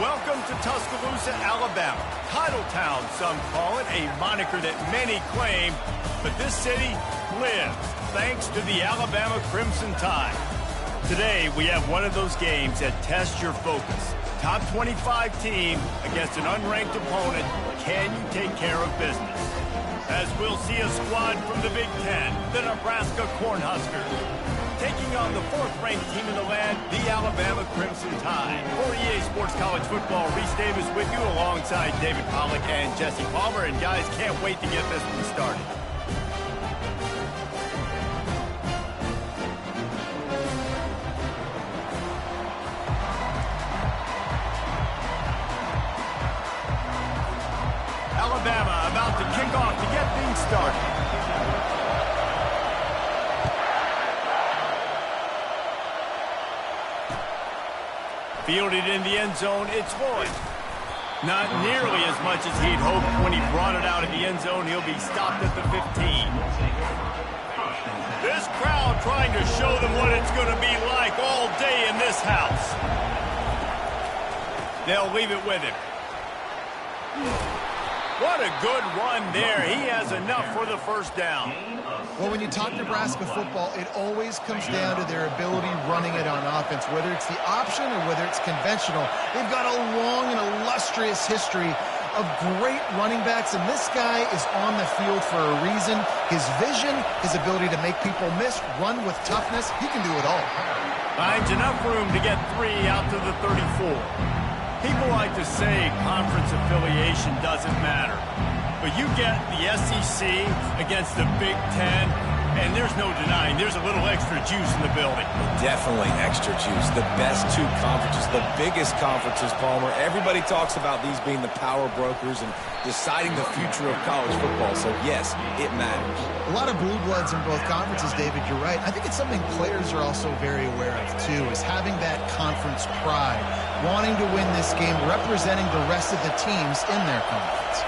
Welcome to Tuscaloosa, Alabama. Title Town, some call it, a moniker that many claim, but this city lives thanks to the Alabama Crimson Tide. Today, we have one of those games that tests your focus. Top 25 team against an unranked opponent. Can you take care of business? As we'll see a squad from the Big Ten, the Nebraska Cornhuskers, taking on the fourth-ranked team in the land, the Alabama Crimson Tide. For EA Sports College Football, Reese Davis with you alongside David Pollack and Jesse Palmer. And guys, can't wait to get this one started. Alabama about to kick off to get things started. Fielded in the end zone, it's Lloyd. Not nearly as much as he'd hoped when he brought it out of the end zone. He'll be stopped at the 15. This crowd trying to show them what it's going to be like all day in this house. They'll leave it with him. What a good run there. He has enough for the first down. Well, when you talk Nebraska football, it always comes down to their ability running it on offense, whether it's the option or whether it's conventional. They've got a long and illustrious history of great running backs, and this guy is on the field for a reason. His vision, his ability to make people miss, run with toughness, he can do it all. Finds enough room to get 3 out to the 34. People like to say conference affiliation doesn't matter. But you get the SEC against the Big Ten, and there's no denying there's a little extra juice in the building. Definitely extra juice. The best two conferences, the biggest conferences, Palmer. Everybody talks about these being the power brokers and deciding the future of college football. So, yes, it matters. A lot of blue bloods in both conferences, David, you're right. I think it's something players are also very aware of, too, is having that conference pride, wanting to win this game, representing the rest of the teams in their conference.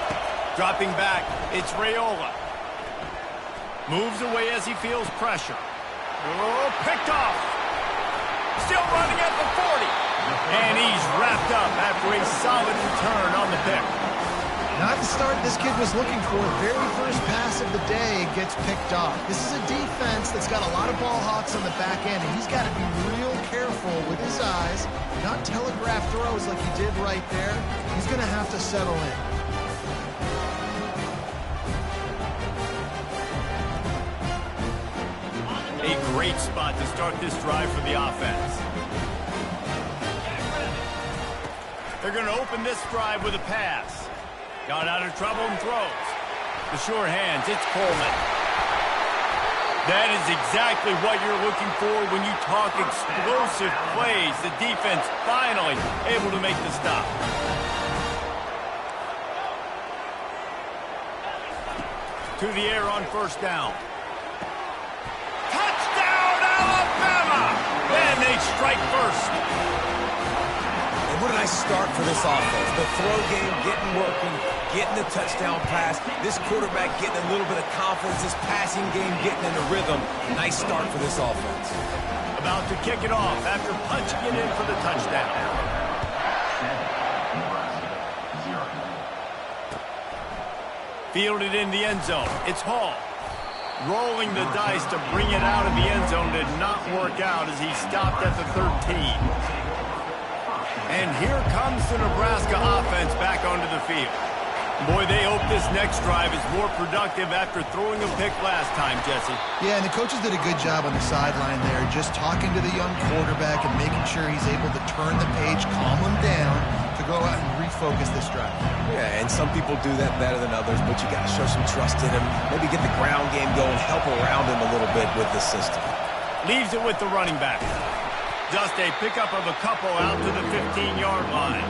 Dropping back, it's Raiola. Moves away as he feels pressure. Oh, picked off. Still running at the 40. And he's wrapped up after a solid return on the pick. Not the start this kid was looking for. Very first pass of the day gets picked off. This is a defense that's got a lot of ball hawks on the back end, and he's got to be real careful with his eyes, not telegraph throws like he did right there. He's going to have to settle in. A great spot to start this drive for the offense. They're going to open this drive with a pass. Got out of trouble and throws. The sure hands, it's Coleman. That is exactly what you're looking for when you talk explosive plays. The defense finally able to make the stop. To the air on first down. And they strike first. And what a nice start for this offense. The throw game getting working, getting the touchdown pass. This quarterback getting a little bit of confidence. This passing game getting into rhythm. Nice start for this offense. About to kick it off after punching it in for the touchdown. Fielded in the end zone. It's Hall. Rolling the dice to bring it out of the end zone did not work out as he stopped at the 13. And here comes the Nebraska offense back onto the field. Boy, they hope this next drive is more productive after throwing a pick last time, Jesse. Yeah, and the coaches did a good job on the sideline there, just talking to the young quarterback and making sure he's able to turn the page, calm him down, to go out and refocus this drive. Yeah, and some people do that better than others, but you got to show some trust in him. Maybe get the ground game going, help around him a little bit with the system. Leaves it with the running back. Just a pickup of a couple out to the 15-yard line.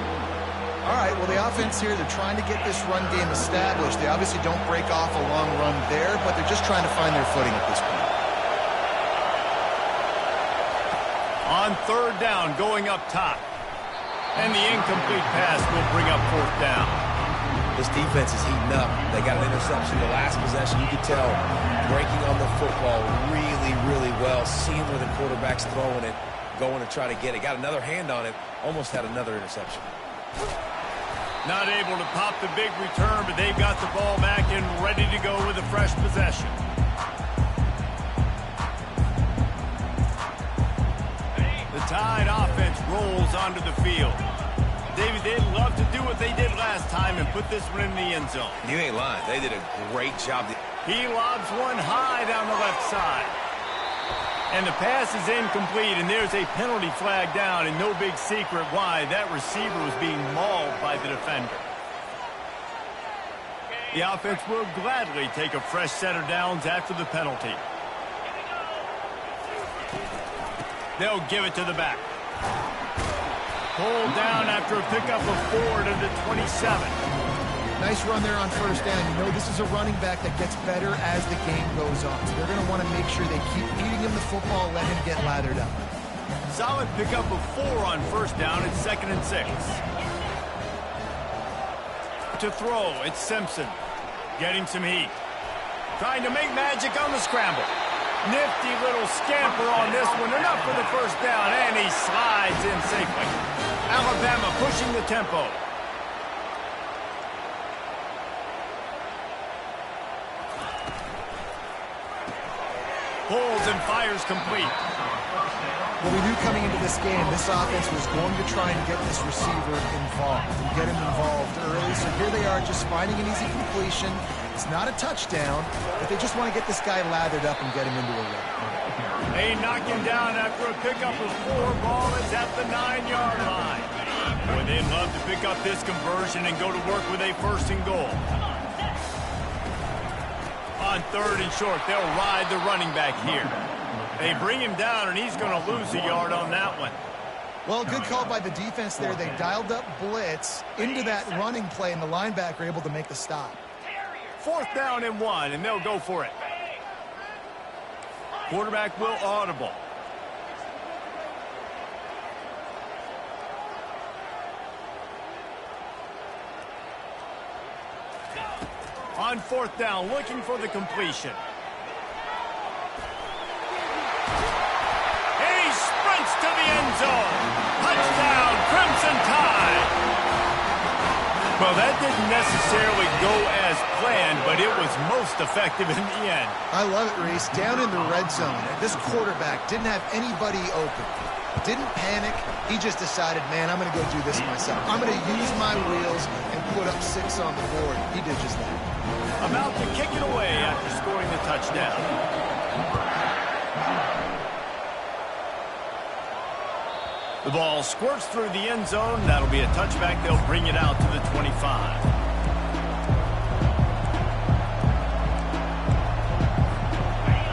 All right, well, the offense here, they're trying to get this run game established. They obviously don't break off a long run there, but they're just trying to find their footing at this point. On third down, going up top. And the incomplete pass will bring up fourth down. This defense is heating up. They got an interception the last possession. You could tell breaking on the football really, really well. Seeing where the quarterback's throwing it, going to try to get it. Got another hand on it. Almost had another interception. Not able to pop the big return, but they've got the ball back and ready to go with a fresh possession. The Tide offense rolls onto the field. David, they'd love to do what they did last time and put this one in the end zone. You ain't lying. They did a great job. He lobs one high down the left side. And the pass is incomplete, and there's a penalty flag down, and no big secret why that receiver was being mauled by the defender. The offense will gladly take a fresh set of downs after the penalty. They'll give it to the back. Pulled down after a pickup of 4 to the 27. Nice run there on first down. You know this is a running back that gets better as the game goes on. So they're going to want to make sure they keep feeding him the football, let him get lathered up. Solid pickup of 4 on first down. It's 2nd and 6. To throw, it's Simpson. Getting some heat. Trying to make magic on the scramble. Nifty little scamper on this one. Enough for the first down, and he slides in safely. Alabama pushing the tempo. Pulls and fires complete. Well, we knew coming into this game, this offense was going to try and get this receiver involved and get him involved early. So here they are just finding an easy completion. It's not a touchdown, but they just want to get this guy lathered up and get him into a run. They knock him down after a pickup of 4. Ball is at the 9-yard line. Boy, they'd love to pick up this conversion and go to work with a 1st and goal. On 3rd and short, they'll ride the running back here. They bring him down, and he's going to lose a yard on that one. Well, good call by the defense there. They dialed up blitz into that running play, and the linebacker able to make the stop. 4th down and 1, and they'll go for it. Quarterback will audible. On 4th down, looking for the completion. And he sprints to the end zone. Touchdown, Crimson Tide. Well, that didn't necessarily go as planned, but it was most effective in the end. I love it, Reese. Down in the red zone, this quarterback didn't have anybody open. Didn't panic. He just decided, man, I'm going to go do this myself. I'm going to use my wheels and put up 6 on the board. He did just that. About to kick it away after scoring the touchdown. The ball squirts through the end zone. That'll be a touchback. They'll bring it out to the 25.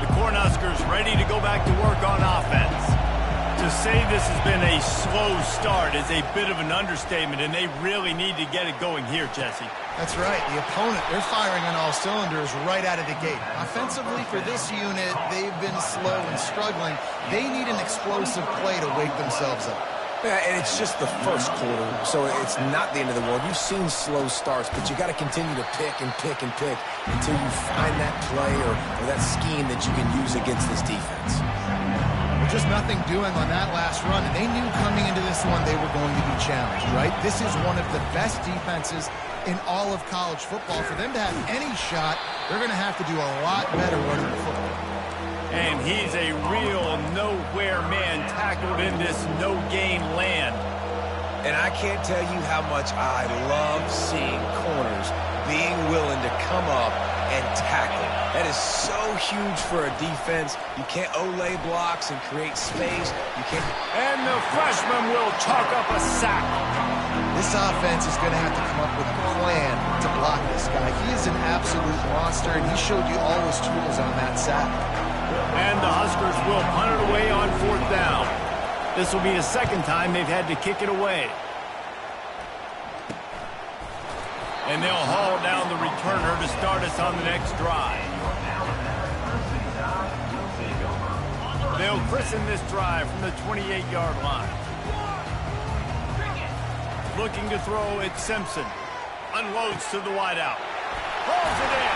The Cornhuskers ready to go back to work on offense. To say this has been a slow start is a bit of an understatement, and they really need to get it going here, Jesse. That's right. The opponent, they're firing on all cylinders right out of the gate. Offensively, for this unit, they've been slow and struggling. They need an explosive play to wake themselves up. Yeah, and it's just the first quarter, so it's not the end of the world. You've seen slow starts, but you got to continue to pick and pick and pick until you find that play or that scheme that you can use against this defense. Just nothing doing on that last run, and they knew coming into this one they were going to be challenged, right? This is one of the best defenses in all of college football. For them to have any shot, they're going to have to do a lot better running the football. And he's a real nowhere man tackled in this no-gain land. And I can't tell you how much I love seeing corners being willing to come up and tackle. That is so huge for a defense. You can't olay blocks and create space. You can't. And the freshman will chalk up a sack. This offense is going to have to come up with a plan to block this guy. He is an absolute monster, and he showed you all his tools on that sack. And the Huskers will punt it away on 4th down. This will be the 2nd time they've had to kick it away. And they'll haul down the returner to start us on the next drive. They'll christen this drive from the 28-yard line. Looking to throw, it's Simpson. Unloads to the wideout. Pulls it in.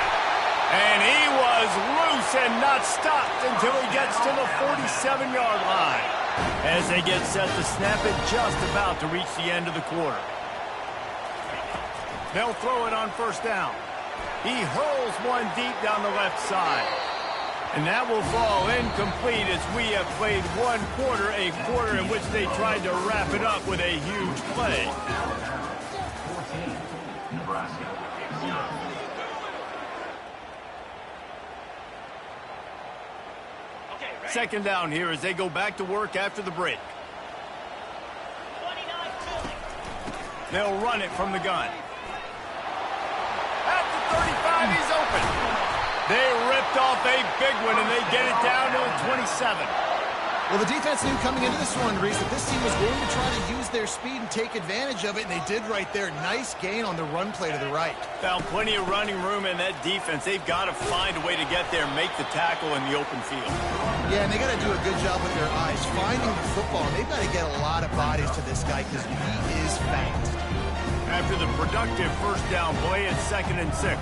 And he was loose and not stopped until he gets to the 47-yard line. As they get set to snap it, just about to reach the end of the quarter. They'll throw it on first down. He hurls one deep down the left side. And that will fall incomplete as we have played one quarter, a quarter in which they tried to wrap it up with a huge play. 14, Nebraska, 0. Second down here as they go back to work after the break. They'll run it from the gun. At the 35, he's open. They ripped off a big one, and they get it down to the 27. Well, the defense knew coming into this one, Reese, that this team was going to try to use their speed and take advantage of it, and they did right there. Nice gain on the run play to the right. Found plenty of running room in that defense. They've got to find a way to get there and make the tackle in the open field. Yeah, and they got to do a good job with their eyes, finding the football. They've got to get a lot of bodies to this guy because he is fast. After the productive first down play, it's 2nd and 6.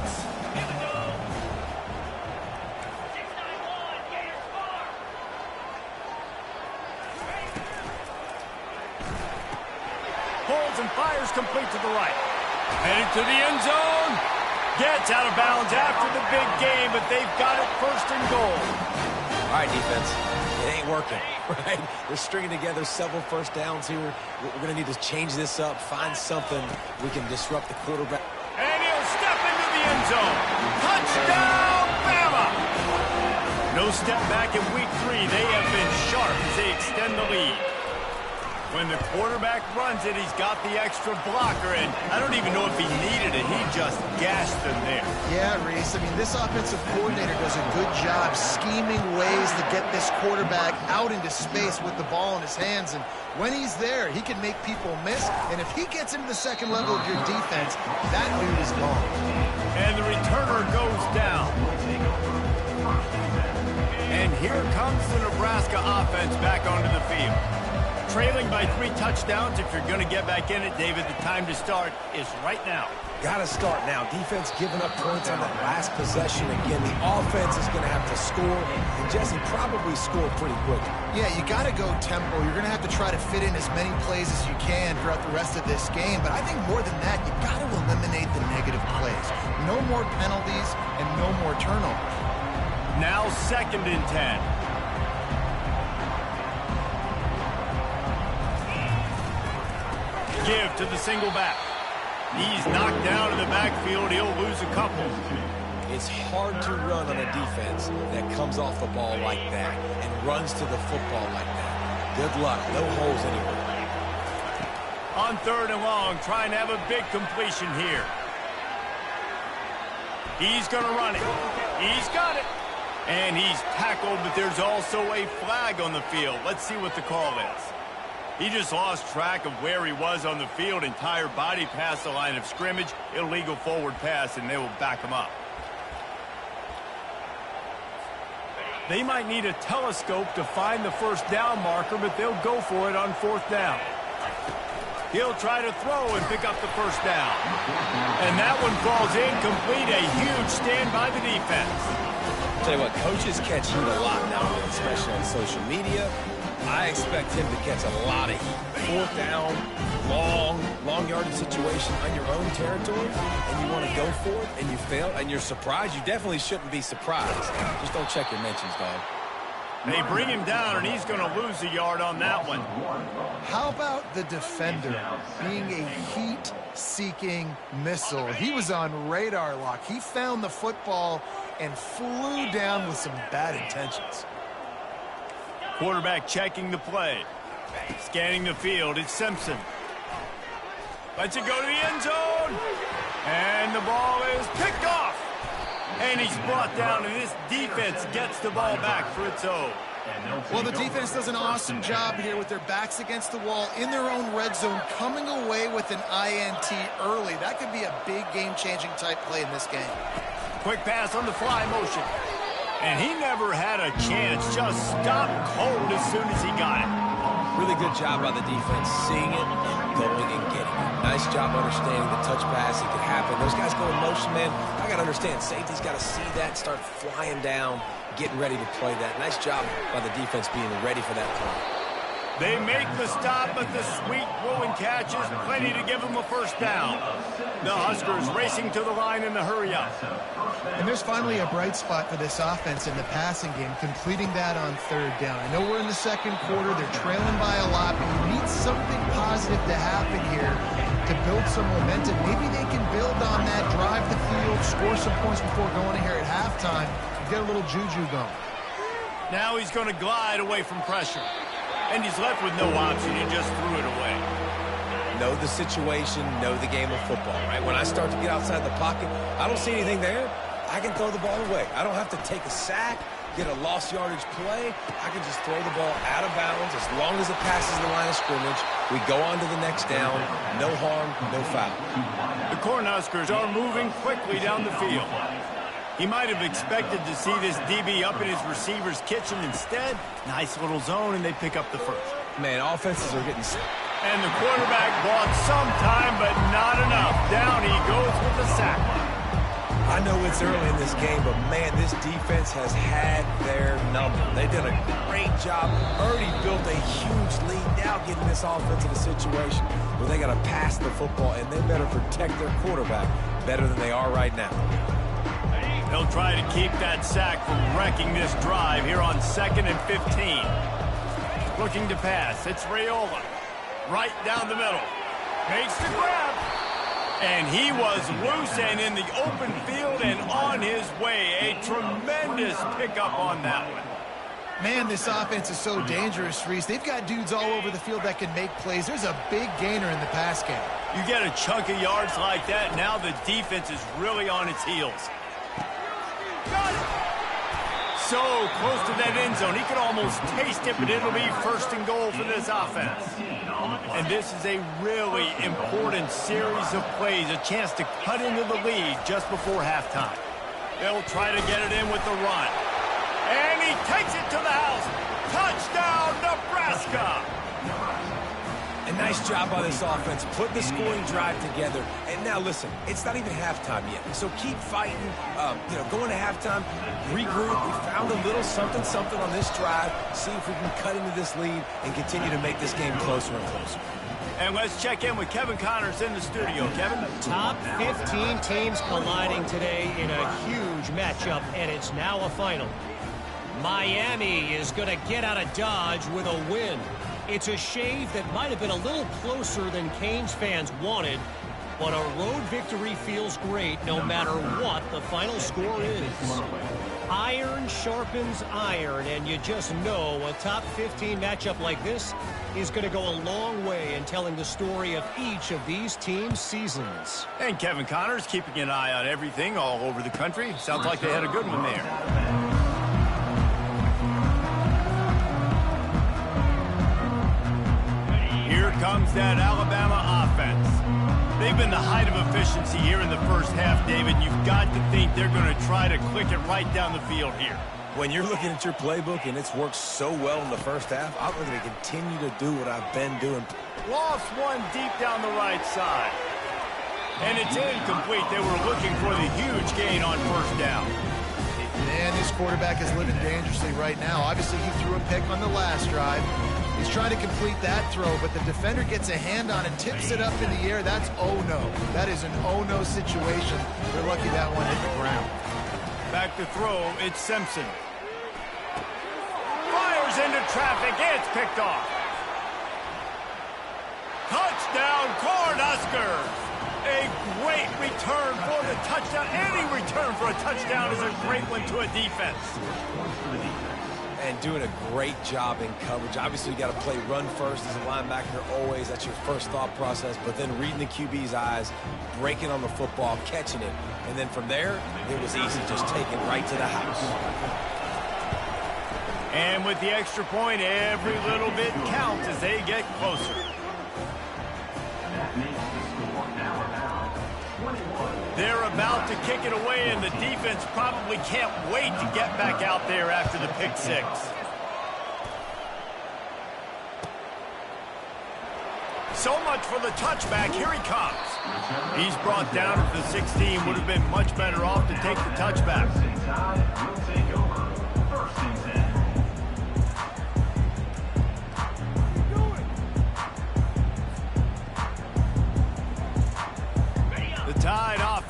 Holds and fires complete to the right. Headed to the end zone. Gets out of bounds after the big game, but they've got it 1st and goal. All right, defense. It ain't working, right? They're stringing together several first downs here. We're going to need to change this up, find something we can disrupt the quarterback. And he'll step into the end zone. Touchdown, Bama! No step back in week 3. They have been sharp as they extend the lead. When the quarterback runs it, he's got the extra blocker, and I don't even know if he needed it. He just gashed them there. Yeah, Reese. I mean, this offensive coordinator does a good job scheming ways to get this quarterback out into space with the ball in his hands, and when he's there, he can make people miss, and if he gets into the second level of your defense, that dude is gone. And the returner goes down. And here comes the Nebraska offense back onto the field. Trailing by 3 touchdowns. If you're going to get back in it, David, the time to start is right now. Got to start now. Defense giving up points on that last possession. Again, the offense is going to have to score, and Jesse probably score pretty quick. Yeah, you got to go tempo. You're going to have to try to fit in as many plays as you can throughout the rest of this game. But I think more than that, you got to eliminate the negative plays. No more penalties and no more turnovers. Now 2nd and 10. Give to the single back. He's knocked down in the backfield. He'll lose a couple. It's hard to run on a defense that comes off the ball like that and runs to the football like that. Good luck. No holes anywhere. On 3rd and long, trying to have a big completion here. He's going to run it. He's got it. And he's tackled, but there's also a flag on the field. Let's see what the call is. He just lost track of where he was on the field. Entire body past the line of scrimmage. Illegal forward pass, and they will back him up. They might need a telescope to find the first down marker, but they'll go for it on 4th down. He'll try to throw and pick up the first down. And that one falls incomplete. A huge stand by the defense. I'll tell you what, coaches catch heat a lot now, especially on social media. I expect him to catch a lot of heat. 4th down, long yardage situation on your own territory, and you want to go for it, and you fail, and you're surprised. You definitely shouldn't be surprised. Just don't check your mentions, dog. They bring him down, and he's going to lose a yard on that one. How about the defender being a heat-seeking missile? He was on radar lock. He found the football and flew down with some bad intentions. Quarterback checking the play. Scanning the field, it's Simpson. Lets it go to the end zone. And the ball is picked off. And he's brought down, and this defense gets the ball back for its own. Well, the defense does an awesome job here with their backs against the wall in their own red zone, coming away with an INT early. That could be a big game-changing type play in this game. Quick pass on the fly motion. And he never had a chance, just stopped cold as soon as he got it. Really good job by the defense, seeing it and going and getting it. Nice job understanding the touch pass. It could happen. Those guys go in motion, man. I got to understand, safety's got to see that, start flying down, getting ready to play that. Nice job by the defense being ready for that play. They make the stop, but the sweet throwing catch is plenty to give them a first down. The Huskers racing to the line in the hurry-up. And there's finally a bright spot for this offense in the passing game, completing that on third down. I know we're in the second quarter. They're trailing by a lot, but you need something positive to happen here to build some momentum. Maybe they can build on that, drive the field, score some points before going in here at halftime, get a little juju going. Now he's going to glide away from pressure. And he's left with no option. He just threw it away. Know the situation, know the game of football, right? When I start to get outside the pocket, I don't see anything there. I can throw the ball away. I don't have to take a sack, get a lost yardage play. I can just throw the ball out of bounds. As long as it passes the line of scrimmage, we go on to the next down. No harm, no foul. The Cornhuskers are moving quickly down the field. He might have expected to see this DB up in his receiver's kitchen. Instead, nice little zone, and they pick up the first. Man, offenses are getting... And the quarterback bought some time, but not enough. Down he goes with the sack. I know it's early in this game, but, man, this defense has had their number. They did a great job. Already built a huge lead. Now getting this offense in a situation where they got to pass the football, and they better protect their quarterback better than they are right now. They'll try to keep that sack from wrecking this drive here on 2nd and 15. Looking to pass. It's Raiola. Right down the middle. Makes the grab. And he was loose and in the open field and on his way. A tremendous pickup on that one. Man, this offense is so dangerous, Reese. They've got dudes all over the field that can make plays. There's a big gainer in the pass game. You get a chunk of yards like that, now the defense is really on its heels. Got it. So close to that end zone. He could almost taste it, but it'll be 1st and goal for this offense. And this is a really important series of plays, a chance to cut into the lead just before halftime. They'll try to get it in with the run. And he takes it to the house. Touchdown, Nebraska! A nice job by this offense, putting the scoring drive together. And now, listen, it's not even halftime yet. So keep fighting, going to halftime, regroup. We found a little something on this drive. See if we can cut into this lead and continue to make this game closer and closer. And let's check in with Kevin Connors in the studio. Kevin? Top 15 teams colliding today in a huge matchup, and it's now a final. Miami is going to get out of Dodge with a win. It's a shave that might have been a little closer than Canes fans wanted, but a road victory feels great no matter what the final score is. Iron sharpens iron, and you just know a top 15 matchup like this is going to go a long way in telling the story of each of these teams' seasons. And Kevin Connors keeping an eye on everything all over the country. Sounds like they had a good one there. Here comes that Alabama offense. They've been the height of efficiency here in the first half, David. You've got to think they're going to try to click it right down the field here. When you're looking at your playbook and it's worked so well in the first half, I'm going to continue to do what I've been doing. Lost one deep down the right side. And it's incomplete. They were looking for the huge gain on 1st down. Man, this quarterback is living dangerously right now. Obviously, he threw a pick on the last drive. He's trying to complete that throw, but the defender gets a hand on it, tips it up in the air. That's oh-no. That is an oh-no situation. They're lucky that one hit the ground. Back to throw, it's Simpson. Fires into traffic, it's picked off. Touchdown, Cornhuskers! A great return for the touchdown. Any return for a touchdown is a great one to a defense. And doing a great job in coverage. Obviously, you got to play run first as a linebacker always. That's your first thought process. But then reading the QB's eyes, breaking on the football, catching it. And then from there, it was easy, just taking right to the house. And with the extra point, every little bit counts as they get closer. They're about to kick it away, and the defense probably can't wait to get back out there after the pick six. So much for the touchback. Here he comes. He's brought down at the 16. Would have been much better off to take the touchback.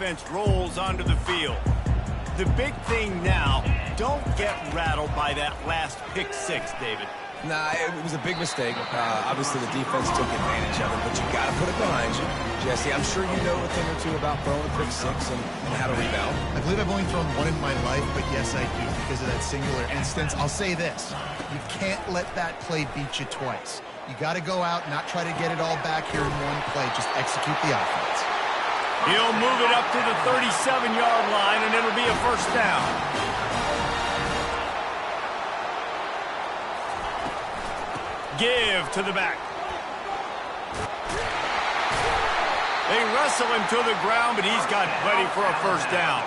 offense rolls onto the field. The big thing now, don't get rattled by that last pick six, David. Nah, it was a big mistake. Obviously, the defense took advantage of it, but you got to put it behind you. Jesse, I'm sure you know a thing or two about throwing a pick six and how to rebound. I believe I've only thrown one in my life, but yes, I do because of that singular instance. I'll say this. You can't let that play beat you twice. You got to go out, not try to get it all back here in one play. Just execute the offense. He'll move it up to the 37-yard line, and it'll be a first down. Give to the back. They wrestle him to the ground, but he's got plenty for a first down.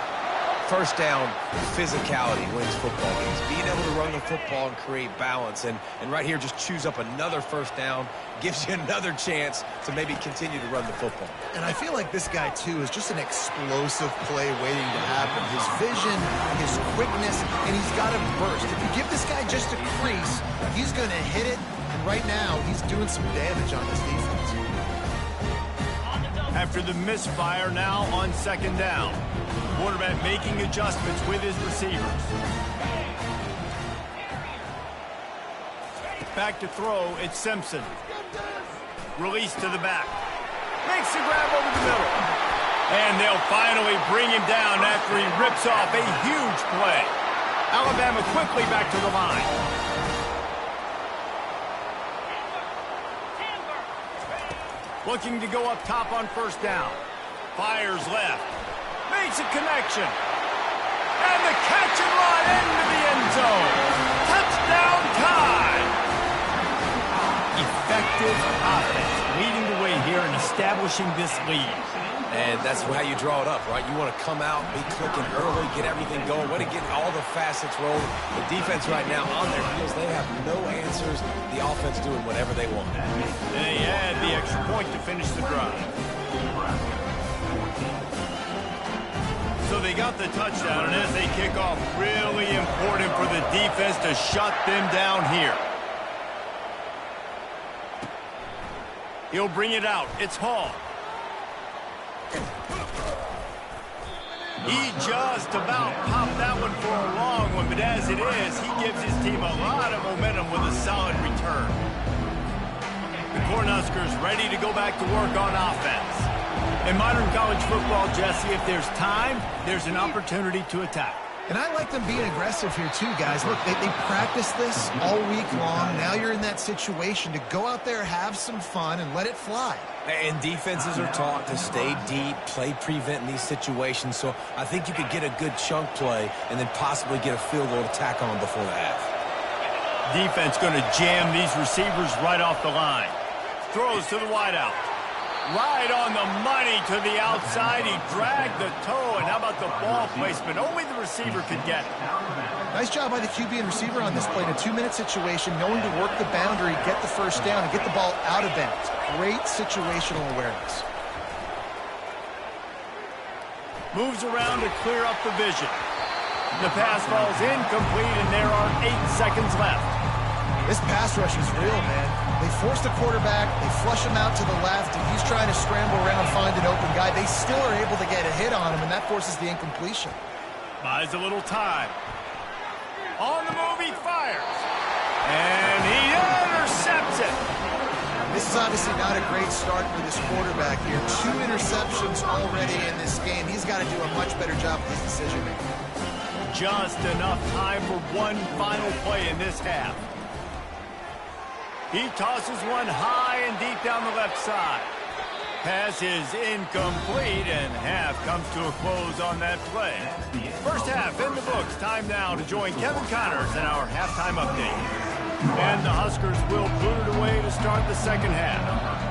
First down, physicality wins football games. Being able to run the football and create balance. And right here, just choose up another first down, gives you another chance to maybe continue to run the football. And I feel like this guy, too, is just an explosive play waiting to happen. His vision, his quickness, and he's got a burst. If you give this guy just a crease, he's going to hit it. And right now, he's doing some damage on this defense. After the misfire, now on second down. Quarterback making adjustments with his receivers. Back to throw, it's Simpson. Release to the back. Makes the grab over the middle. And they'll finally bring him down after he rips off a huge play. Alabama quickly back to the line. Looking to go up top on first down. Fires left. Makes a connection. And the catch and run into the end zone. Touchdown time. Effective offense leading the way here and establishing this lead. And that's how you draw it up, right? You want to come out, be clicking early, get everything going, way to get all the facets rolling. The defense right now on their heels, they have no answers. The offense doing whatever they want. They add the extra point to finish the drive. So they got the touchdown, and as they kick off, really important for the defense to shut them down here. He'll bring it out. It's Hall. He just about popped that one for a long one, but as it is, he gives his team a lot of momentum with a solid return. The Cornhuskers ready to go back to work on offense. In modern college football, Jesse, if there's time, there's an opportunity to attack. And I like them being aggressive here too, guys. Look, they practice this all week long. Now you're in that situation to go out there, have some fun, and let it fly. And defenses are taught to stay deep, play prevent in these situations. So I think you could get a good chunk play and then possibly get a field goal to tack on before the half. Defense going to jam these receivers right off the line. Throws to the wideout. Right on the money to the outside. He dragged the toe, and how about the ball placement? Only the receiver could get it. Nice job by the QB and receiver on this play. In a 2-minute situation, knowing to work the boundary, get the first down, and get the ball out of bounds. Great situational awareness. Moves around to clear up the vision. The pass falls incomplete, and there are 8 seconds left. This pass rush is real, man. They force the quarterback, they flush him out to the left, and he's trying to scramble around, find an open guy. They still are able to get a hit on him, and that forces the incompletion. Buys a little time. On the move, he fires. And he intercepts it. This is obviously not a great start for this quarterback here. 2 interceptions already in this game. He's got to do a much better job with his decision-making. Just enough time for one final play in this half. He tosses one high and deep down the left side. Pass is incomplete, and half comes to a close on that play. First half in the books. Time now to join Kevin Connors in our halftime update. And the Huskers will boot it away to start the second half.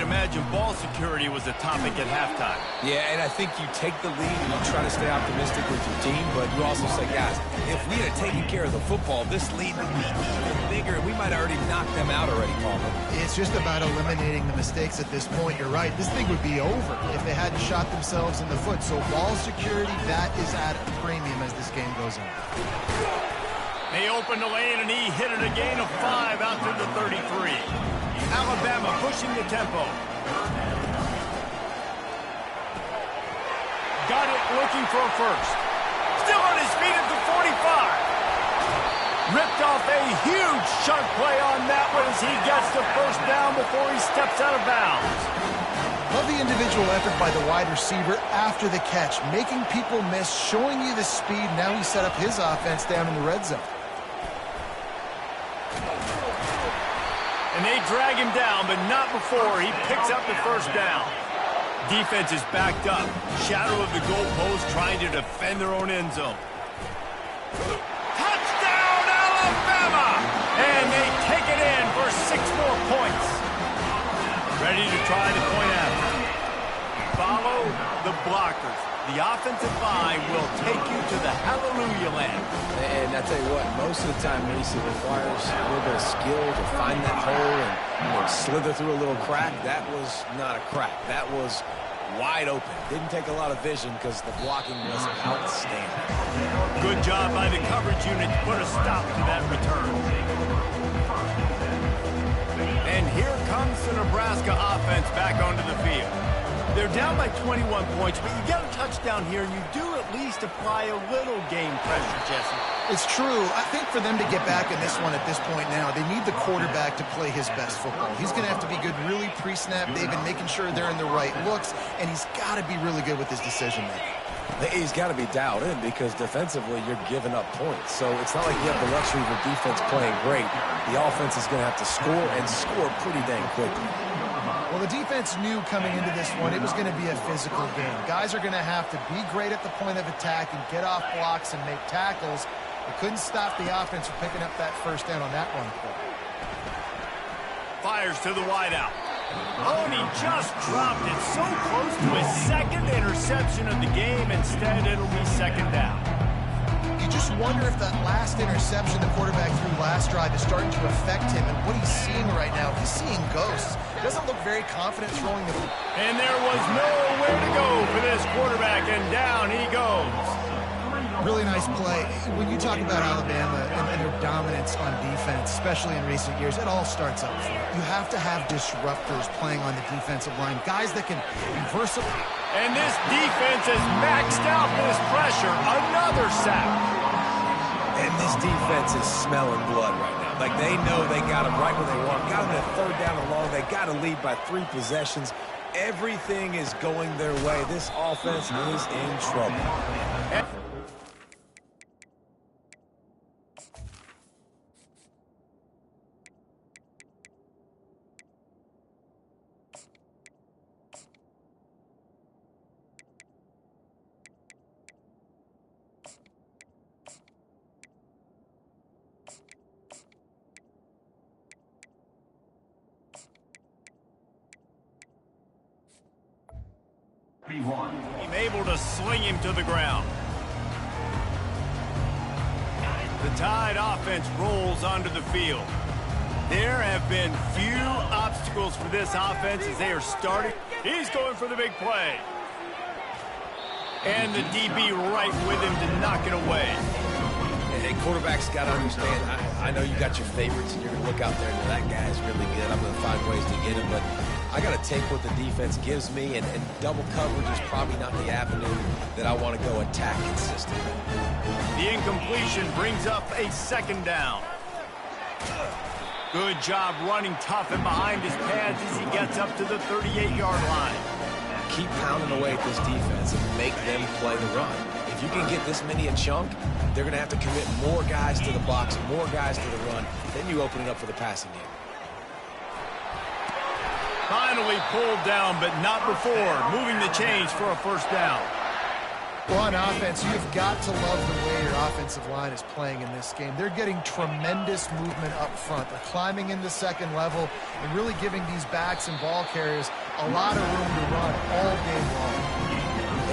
imagine ball security was a topic at halftime. Yeah, and I think you take the lead and you try to stay optimistic with your team, but you also say, guys, if we had taken care of the football, this lead would be even bigger, and we might have already knocked them out already, Palmer. It's just about eliminating the mistakes at this point. You're right. This thing would be over if they hadn't shot themselves in the foot. So ball security, that is at a premium as this game goes on. They opened the lane, and he hit it a gain of 5 out to the 33. Alabama pushing the tempo. Got it, looking for a first. Still on his feet at the 45. Ripped off a huge chunk play on that one as he gets the first down before he steps out of bounds. Love the individual effort by the wide receiver after the catch, making people miss, showing you the speed. Now he set up his offense down in the red zone. And they drag him down, but not before he picks up the first down. Defense is backed up. Shadow of the goalpost trying to defend their own end zone. Touchdown, Alabama! And they take it in for 6 more points. Ready to try the point after. Follow the blockers. The offensive line will take you to the hallelujah land. And I tell you what, most of the time, Reese, it requires a little bit of skill to find that hole and slither through a little crack. That was not a crack. That was wide open. Didn't take a lot of vision because the blocking was outstanding. Good job by the coverage unit to put a stop to that return. And here comes the Nebraska offense back onto the field. They're down by 21 points, but you get a touchdown here, and you do at least apply a little game pressure, Jesse. It's true. I think for them to get back in this one at this point now, they need the quarterback to play his best football. He's going to have to be good really pre-snap. They've been making sure they're in the right looks, and he's got to be really good with his decision-making. He's got to be dialed in because defensively you're giving up points. So it's not like you have the luxury of the defense playing great. The offense is going to have to score and score pretty dang quickly. Well, the defense knew coming into this one it was going to be a physical game. Guys are going to have to be great at the point of attack and get off blocks and make tackles. They couldn't stop the offense from picking up that first down on that one play. Fires to the wideout. Oh, and he just dropped it so close to his second interception of the game. Instead, it'll be second down. You just wonder if that last interception the quarterback threw last drive is starting to affect him and what he's seeing right now. He's seeing ghosts. Doesn't look very confident throwing the ball. And there was nowhere to go for this quarterback, and down he goes. Really nice play. When you talk about Alabama and their dominance on defense, especially in recent years, it all starts up front. You have to have disruptors playing on the defensive line, guys that can be versatile. And this defense has maxed out this pressure. Another sack. And this defense is smelling blood right now. Like they know they got him right where they want. Got him at third down and long. They got to lead by 3 possessions. Everything is going their way. This offense is in trouble. He's able to sling him to the ground. The Tide offense rolls onto the field. There have been few obstacles for this offense as they are starting. He's going for the big play. And the DB right with him to knock it away. And quarterbacks got to understand, I know you got your favorites and you're going to look out there and that guy's really good. I'm going to find ways to get him, but I got to take what the defense gives me, and double coverage is probably not the avenue that I want to go attack consistently. The incompletion brings up a second down. Good job running tough and behind his pads as he gets up to the 38-yard line. Keep pounding away at this defense and make them play the run. If you can get this many a chunk, they're going to have to commit more guys to the box, more guys to the run. Then you open it up for the passing game. Finally pulled down, but not before moving the chains for a first down. Well, on offense, you've got to love the way your offensive line is playing in this game. They're getting tremendous movement up front. They're climbing in the second level and really giving these backs and ball carriers a lot of room to run all game long.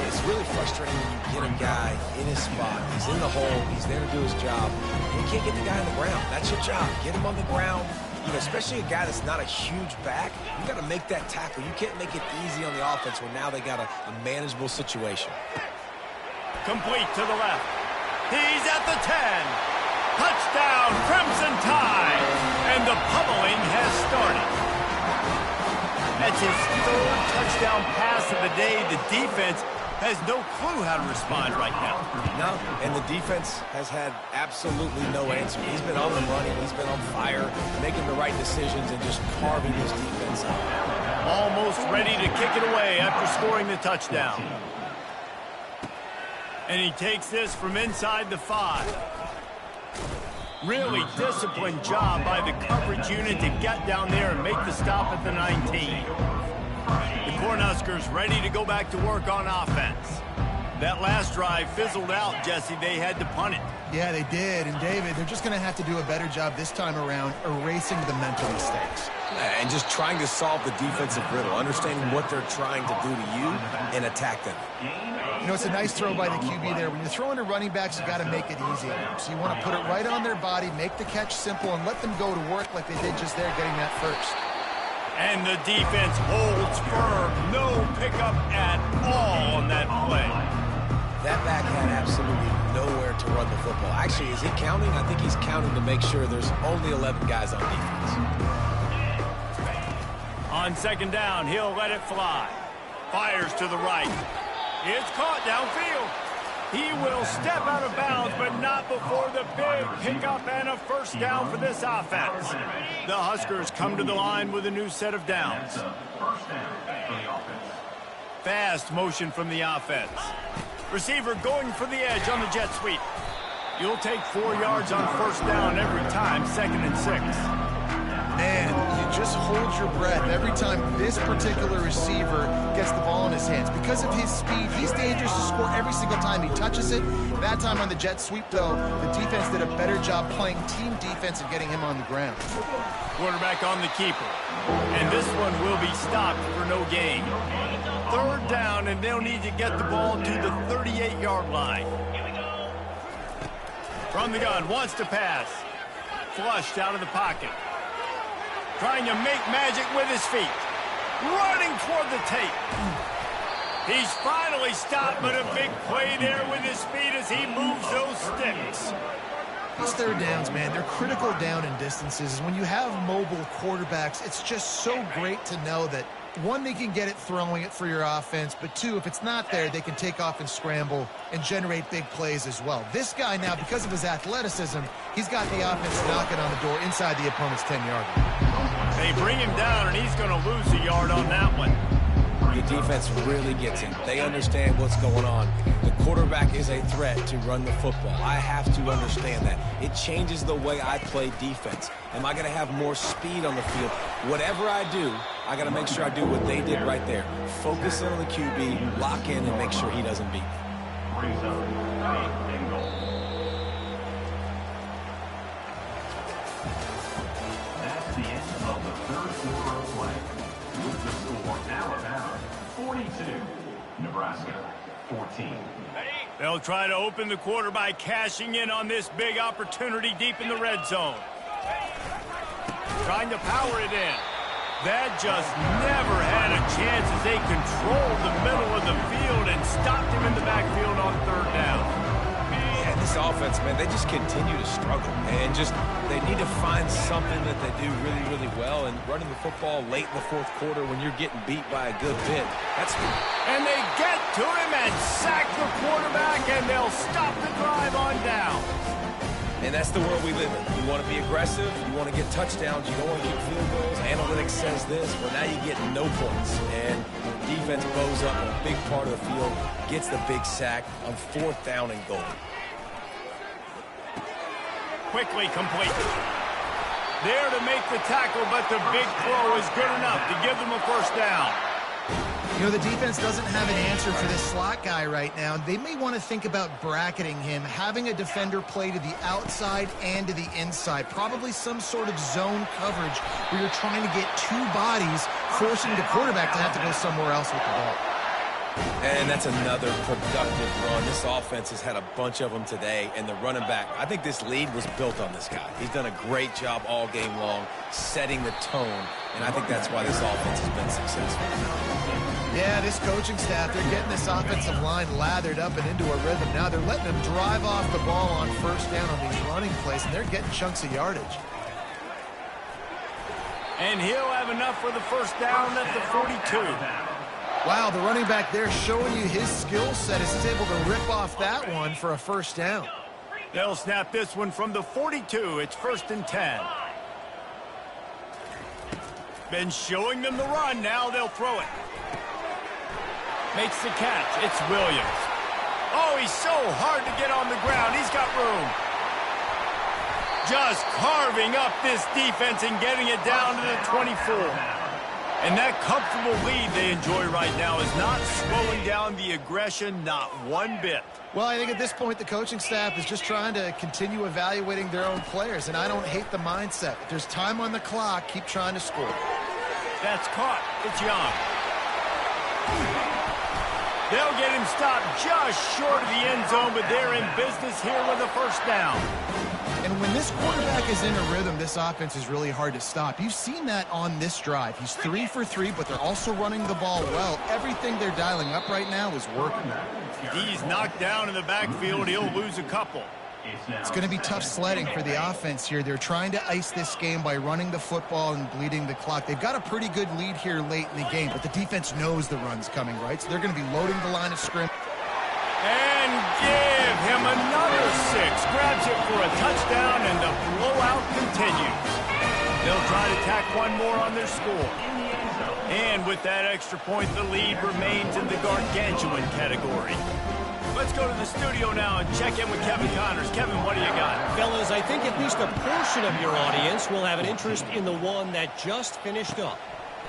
It's really frustrating when you get a guy in his spot. He's in the hole. He's there to do his job. And you can't get the guy on the ground. That's your job. Get him on the ground. You know, especially a guy that's not a huge back, you got to make that tackle. You can't make it easy on the offense when now they got a manageable situation. Complete to the left. He's at the 10. Touchdown, Crimson Tide. And the pummeling has started. That's his third touchdown pass of the day. The defense has no clue how to respond right now. No, and the defense has had absolutely no answer. He's been on the money. He's been on fire, making the right decisions and just carving his defense up. Almost ready to kick it away after scoring the touchdown. And he takes this from inside the 5. Really disciplined job by the coverage unit to get down there and make the stop at the 19. The Cornhuskers ready to go back to work on offense. That last drive fizzled out, Jesse. They had to punt it. Yeah, they did. And, David, they're just going to have to do a better job this time around erasing the mental mistakes. And just trying to solve the defensive riddle, understanding what they're trying to do to you and attack them. You know, it's a nice throw by the QB there. When you're throwing to running backs, you got to make it easy. So you want to put it right on their body, make the catch simple, and let them go to work like they did just there getting that first. And the defense holds firm. No pickup at all on that play. That back had absolutely nowhere to run the football. Actually, is he counting? I think he's counting to make sure there's only 11 guys on defense. On second down, he'll let it fly. Fires to the right. It's caught downfield. He will step out of bounds, but not before the big pickup and a first down for this offense. The Huskers come to the line with a new set of downs. Fast motion from the offense. Receiver going for the edge on the jet sweep. You'll take 4 yards on first down every time, 2nd and 6. Man, you just hold your breath every time this particular receiver gets the ball in his hands. Because of his speed, he's dangerous to score every single time he touches it. That time on the jet sweep, though, the defense did a better job playing team defense and getting him on the ground. Quarterback on the keeper. And this one will be stopped for no gain. 3rd down, and they'll need to get the ball to the 38-yard line. From the gun, wants to pass. Flushed out of the pocket. Trying to make magic with his feet. Running toward the tape. He's finally stopped, but a big play there with his feet as he moves those sticks. These 3rd downs, man, they're critical down in distances. When you have mobile quarterbacks, it's just so great to know that, 1, they can get it throwing it for your offense, but 2, if it's not there, they can take off and scramble and generate big plays as well. This guy now, because of his athleticism, he's got the offense knocking on the door inside the opponent's 10-yard line. They bring him down, and he's going to lose a yard on that one. The defense really gets him. They understand what's going on. The quarterback is a threat to run the football. I have to understand that. It changes the way I play defense. Am I going to have more speed on the field? Whatever I do, I got to make sure I do what they did right there. Focus in on the QB, lock in, and make sure he doesn't beat me. That's the end of the 3rd quarter of play. With the score, Alabama 42, Nebraska 14. They'll try to open the quarter by cashing in on this big opportunity deep in the red zone. Trying to power it in. That just never had a chance as they controlled the middle of the field and stopped him in the backfield on 3rd down. And this offense, man, they just continue to struggle. And they need to find something that they do really, really well. And running the football late in the 4th quarter when you're getting beat by a good bit, And they get to him and sack the quarterback, and they'll stop the drive on down. And that's the world we live in. You want to be aggressive, you want to get touchdowns, you don't want to get field goals. Analytics says this, but now you get no points. And defense bows up on a big part of the field, gets the big sack on 4th down and goal. Quickly complete. There to make the tackle, but the big throw is good enough to give them a first down. You You know, the defense doesn't have an answer for this slot guy right now. They may want to think about bracketing him, having a defender play to the outside and to the inside. Probably some sort of zone coverage where you're trying to get two bodies, forcing the quarterback to have to go somewhere else with the ball. And that's another productive run. This offense has had a bunch of them today, and the running back, I think this lead was built on this guy. He's done a great job all game long setting the tone, and I think that's why this offense has been successful. Yeah, this coaching staff, they're getting this offensive line lathered up and into a rhythm. Now they're letting them drive off the ball on first down on these running plays, and they're getting chunks of yardage. And he'll have enough for the first down at the 42. Wow, the running back there showing you his skill set as he's able to rip off that one for a first down. They'll snap this one from the 42. It's 1st and 10. Been showing them the run. Now they'll throw it. Makes the catch. It's Williams. Oh, he's so hard to get on the ground. He's got room. Just carving up this defense and getting it down to the 24. And that comfortable lead they enjoy right now is not slowing down the aggression, not one bit. Well, I think at this point the coaching staff is just trying to continue evaluating their own players, and I don't hate the mindset. If there's time on the clock, keep trying to score. That's caught. It's Young. They'll get him stopped just short of the end zone, but they're in business here with a first down. And when this quarterback is in a rhythm, this offense is really hard to stop. You've seen that on this drive. He's 3 for 3, but they're also running the ball well. Everything they're dialing up right now is working. He's knocked down in the backfield. He'll lose a couple. It's going to be tough sledding for the offense here. They're trying to ice this game by running the football and bleeding the clock. They've got a pretty good lead here late in the game, but the defense knows the run's coming, right? So they're going to be loading the line of scrimmage. And give him another 6. Grabs it for a touchdown, and the blowout continues. They'll try to tack one more on their score. And with that extra point, the lead remains in the gargantuan category. Let's go to the studio now and check in with Kevin Connors. Kevin, what do you got? Fellas, I think at least a portion of your audience will have an interest in the one that just finished up.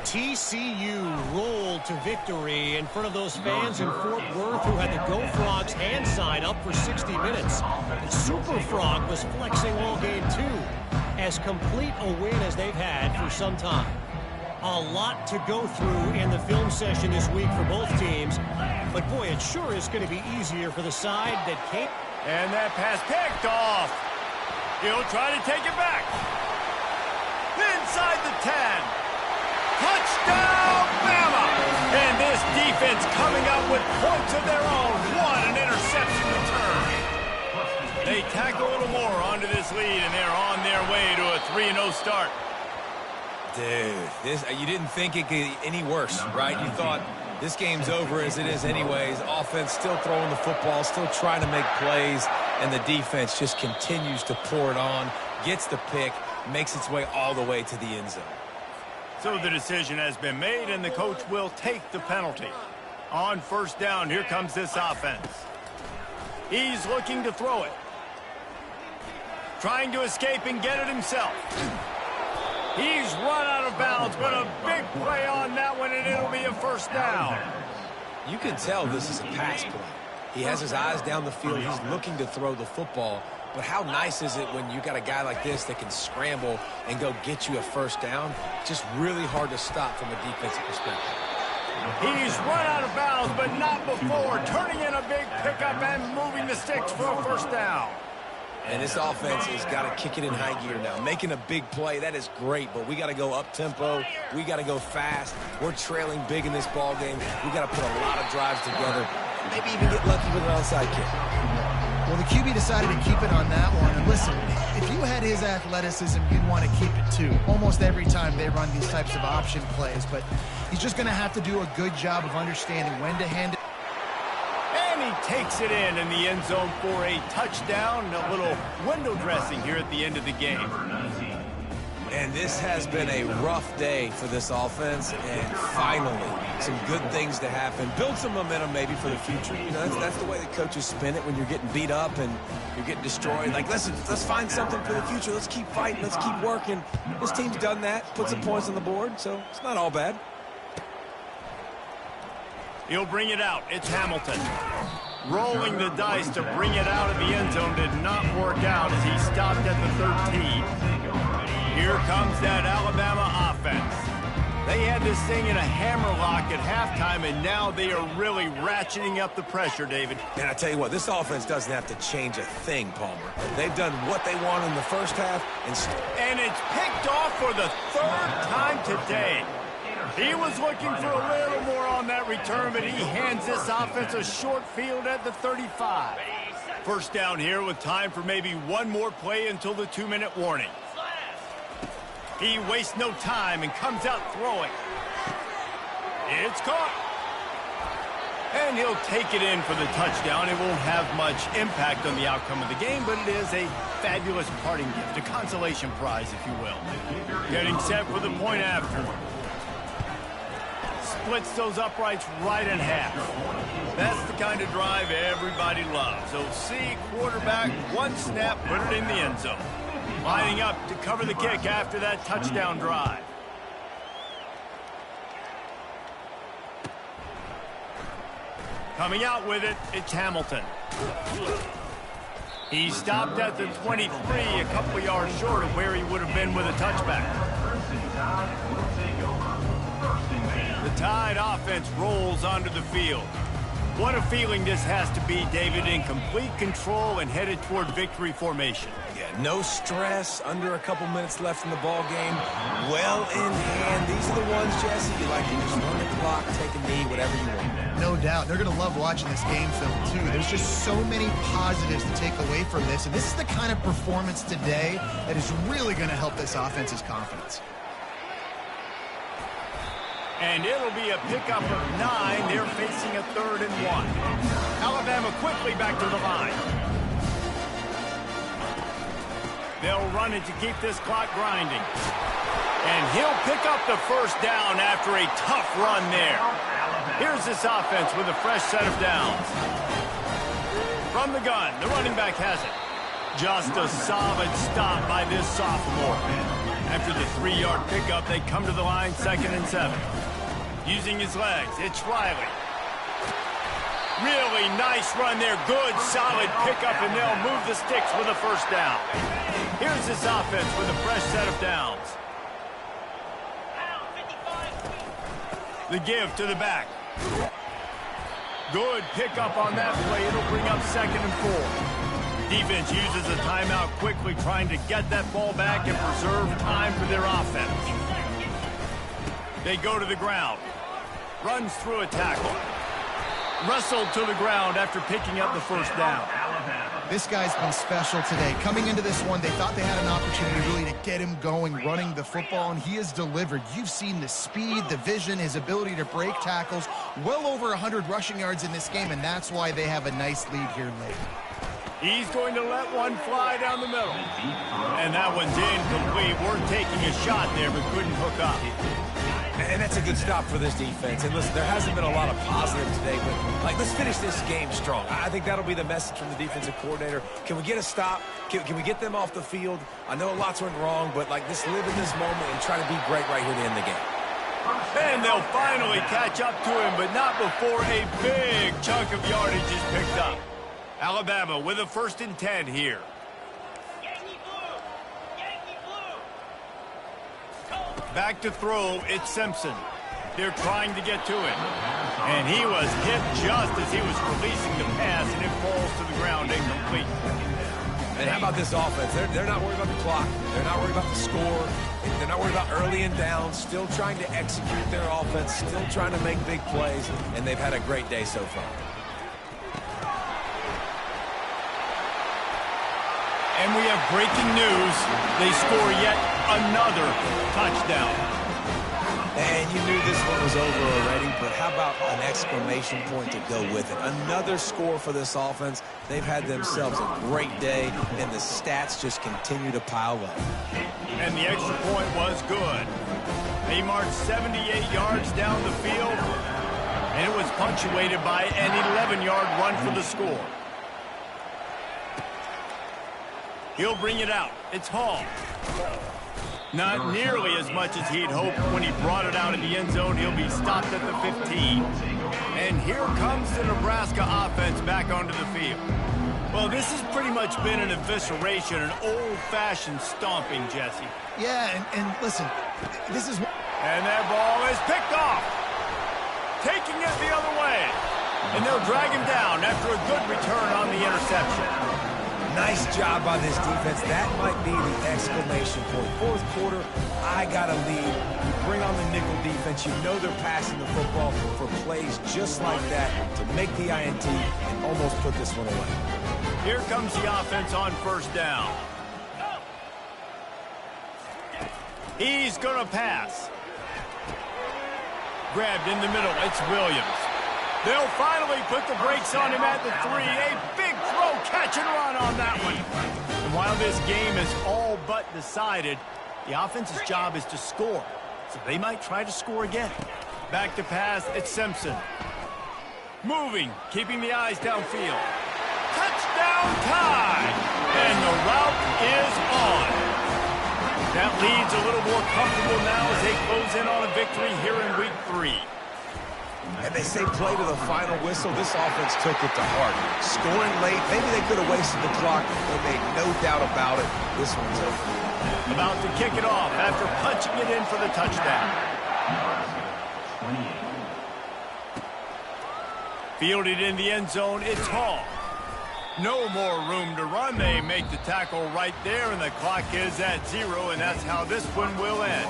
TCU rolled to victory in front of those fans in Fort Worth who had the Go Frogs hand sign up for 60 minutes. The Super Frog was flexing all game too. As complete a win as they've had for some time. A lot to go through in the film session this week for both teams. But boy, it sure is going to be easier for the side that can't. And that pass picked off. He'll try to take it back. Inside the 10. Touchdown, Bama! And this defense coming up with points of their own. What an interception return. They tack a little more onto this lead, and they're on their way to a 3-0 start. Dude, you didn't think it could get any worse, right? You thought this game's over as it is anyways. Offense still throwing the football, still trying to make plays, and the defense just continues to pour it on, gets the pick, makes its way all the way to the end zone. So the decision has been made, and the coach will take the penalty. On first down, here comes this offense. He's looking to throw it. Trying to escape and get it himself. He's run out of bounds, but a big play on that one, and it'll be a first down. You can tell this is a pass play. He has his eyes down the field. He's looking to throw the football. But how nice is it when you got a guy like this that can scramble and go get you a first down? Just really hard to stop from a defensive perspective. He's run out of bounds, but not before. Turning in a big pickup and moving the sticks for a first down. And this offense has got to kick it in high gear now. Making a big play, that is great, but we got to go up-tempo. We got to go fast. We're trailing big in this ball game. We got to put a lot of drives together. Maybe even get lucky with an onside kick. Well, the QB decided to keep it on that one. And listen, if you had his athleticism, you'd want to keep it too. Almost every time they run these types of option plays. But he's just going to have to do a good job of understanding when to hand it. And he takes it in the end zone for a touchdown. A little window dressing here at the end of the game. And this has been a rough day for this offense, and finally, some good things to happen. Build some momentum maybe for the future. You know, that's the way the coaches spin it when you're getting beat up and you're getting destroyed. Like, listen, let's find something for the future. Let's keep fighting. Let's keep working. This team's done that, put some points on the board, so it's not all bad. He'll bring it out. It's Hamilton. Rolling the dice to bring it out of the end zone did not work out as he stopped at the 13. Here comes that Alabama offense. They had this thing in a hammerlock at halftime, and now they are really ratcheting up the pressure, David. And I tell you what, this offense doesn't have to change a thing, Palmer. They've done what they want in the first half. And it's picked off for the third time today. He was looking for a little more on that return, but he hands this offense a short field at the 35. First down here with time for maybe one more play until the 2-minute warning. He wastes no time and comes out throwing. It's caught. And he'll take it in for the touchdown. It won't have much impact on the outcome of the game, but it is a fabulous parting gift, a consolation prize, if you will. Getting set for the point after. Splits those uprights right in half. That's the kind of drive everybody loves. So see quarterback, one snap, put it in the end zone. Lining up to cover the kick after that touchdown drive. Coming out with it, it's Hamilton. He stopped at the 23, a couple yards short of where he would have been with a touchback. The Tide offense rolls onto the field. What a feeling this has to be, David, in complete control and headed toward victory formation. Yeah, no stress, under a couple minutes left in the ball game. Well in hand. These are the ones, Jesse, you like to just run the clock, take a knee, whatever you want. No doubt. They're going to love watching this game film, too. There's just so many positives to take away from this, and this is the kind of performance today that is really going to help this offense's confidence. And it'll be a pickup of 9. They're facing a 3rd and 1. Alabama quickly back to the line. They'll run it to keep this clock grinding. And he'll pick up the first down after a tough run there. Here's this offense with a fresh set of downs. From the gun, the running back has it. Just a solid stop by this sophomore. After the 3-yard pickup, they come to the line, 2nd and 7. Using his legs, it's Riley. Really nice run there. Good, solid pickup, and they'll move the sticks with a first down. Here's this offense with a fresh set of downs. The give to the back. Good pickup on that play. It'll bring up 2nd and 4. Defense uses a timeout quickly, trying to get that ball back and preserve time for their offense. They go to the ground. Runs through a tackle. Wrestled to the ground after picking up the first down. This guy's been special today. Coming into this one, they thought they had an opportunity really to get him going, running the football, and he has delivered. You've seen the speed, the vision, his ability to break tackles. Well over 100 rushing yards in this game, and that's why they have a nice lead here late. He's going to let one fly down the middle. And that one's incomplete. We're taking a shot there, but couldn't hook up. And that's a good stop for this defense. And listen, there hasn't been a lot of positive today, but let's finish this game strong. I think that'll be the message from the defensive coordinator. Can we get a stop? Can we get them off the field? I know lots went wrong, but just live in this moment and try to be great right here to end the game. And they'll finally catch up to him, but not before a big chunk of yardage is picked up. Alabama with a 1st and 10 here. Back to throw, it's Simpson. They're trying to get to him. And he was hit just as he was releasing the pass, and it falls to the ground incomplete. And how about this offense? They're not worried about the clock. They're not worried about the score. They're not worried about early and down. Still trying to execute their offense. Still trying to make big plays. And they've had a great day so far. And we have breaking news. They score yet another touchdown. And you knew this one was over already, but how about an exclamation point to go with it? Another score for this offense. They've had themselves a great day, and the stats just continue to pile up. And the extra point was good. They marched 78 yards down the field, and it was punctuated by an 11-yard run for the score. He'll bring it out. It's Hall. Not nearly as much as he'd hoped when he brought it out in the end zone. He'll be stopped at the 15. And here comes the Nebraska offense back onto the field. Well, this has pretty much been an evisceration, an old-fashioned stomping, Jesse. Yeah, and listen, this is... And that ball is picked off. Taking it the other way. And they'll drag him down after a good return on the interception. Nice job by this defense. That might be the exclamation point. Fourth quarter, I got a lead. You bring on the nickel defense. You know they're passing the football for plays just like that to make the INT and almost put this one away. Here comes the offense on first down. He's going to pass. Grabbed in the middle. It's Williams. They'll finally put the brakes on him at the 3. A big throw, catch and run on that one. And while this game is all but decided, the offense's job is to score. So they might try to score again. Back to pass, it's Simpson. Moving, keeping the eyes downfield. Touchdown time! And the route is on. That lead's a little more comfortable now as they close in on a victory here in week 3. And they say play to the final whistle. This offense took it to heart. Scoring late, maybe they could have wasted the clock, but made no doubt about it. This one's over. About to kick it off after punching it in for the touchdown. Fielded in the end zone, it's Hall. No more room to run. They make the tackle right there, and the clock is at 0, and that's how this one will end.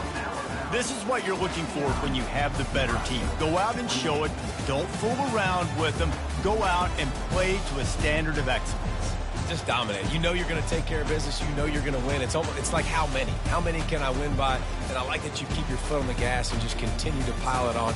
This is what you're looking for when you have the better team. Go out and show it. Don't fool around with them. Go out and play to a standard of excellence. Just dominate. You know you're going to take care of business. You know you're going to win. It's like how many? How many can I win by? And I like that you keep your foot on the gas and just continue to pile it on.